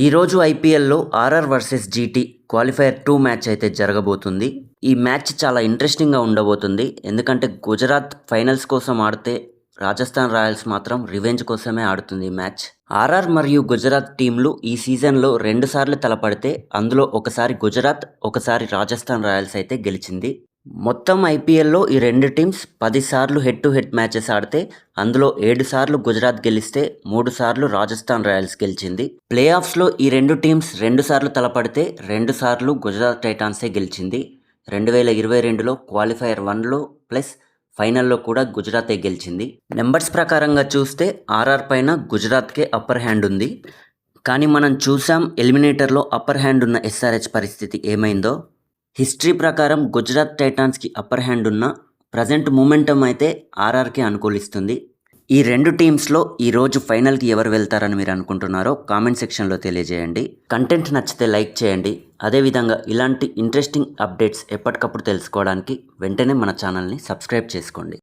ఈరోజు ఐపీఎల్లో RR versus GT qualifier 2 match అయితే జరగబోతుంది. ఈ మ్యాచ్ చాలా ఇంట్రెస్టింగ్గా ఉండబోతుంది. ఎందుకంటే గుజరాత్ ఫైనల్స్ కోసం ఆడితే రాజస్థాన్ రాయల్స్ మాత్రం రివెంజ్ కోసమే ఆడుతుంది ఈ మ్యాచ్. ఆర్ఆర్ మరియు గుజరాత్ టీంలు ఈ సీజన్లో 2 సార్లు తలపడితే అందులో ఒకసారి గుజరాత్, ఒకసారి రాజస్థాన్ రాయల్స్ అయితే గెలిచింది. మొత్తం ఐపీఎల్లో ఈ 2 టీమ్స్ 10 సార్లు హెడ్ టు హెడ్ మ్యాచెస్ ఆడితే అందులో 7 సార్లు గుజరాత్ గెలిస్తే 3 సార్లు రాజస్థాన్ రాయల్స్ గెలిచింది. ప్లే ఆఫ్స్లో ఈ 2 టీమ్స్ 2 సార్లు తలపడితే 2 సార్లు గుజరాత్ టైటాన్సే గెలిచింది. 2022లో క్వాలిఫైయర్ 1లో ప్లస్ ఫైనల్లో కూడా గుజరాతే గెలిచింది. నెంబర్స్ ప్రకారంగా చూస్తే ఆర్ఆర్ పైన గుజరాత్కే అప్పర్ హ్యాండ్ ఉంది. కానీ మనం చూసాం ఎలిమినేటర్లో అప్పర్ హ్యాండ్ ఉన్న ఎస్ఆర్హెచ్ పరిస్థితి ఏమైందో. హిస్టరీ ప్రకారం గుజరాత్ టైటాన్స్కి అప్పర్ హ్యాండ్ ఉన్న ప్రజెంట్ మూమెంటం అయితే ఆర్ఆర్కి అనుకూలిస్తుంది. ఈ 2 టీమ్స్లో ఈరోజు ఫైనల్కి ఎవరు వెళ్తారని మీరు అనుకుంటున్నారో కామెంట్ సెక్షన్లో తెలియజేయండి. కంటెంట్ నచ్చితే లైక్ చేయండి. అదేవిధంగా ఇలాంటి ఇంట్రెస్టింగ్ అప్డేట్స్ ఎప్పటికప్పుడు తెలుసుకోవడానికి వెంటనే మన ఛానల్ని సబ్స్క్రైబ్ చేసుకోండి.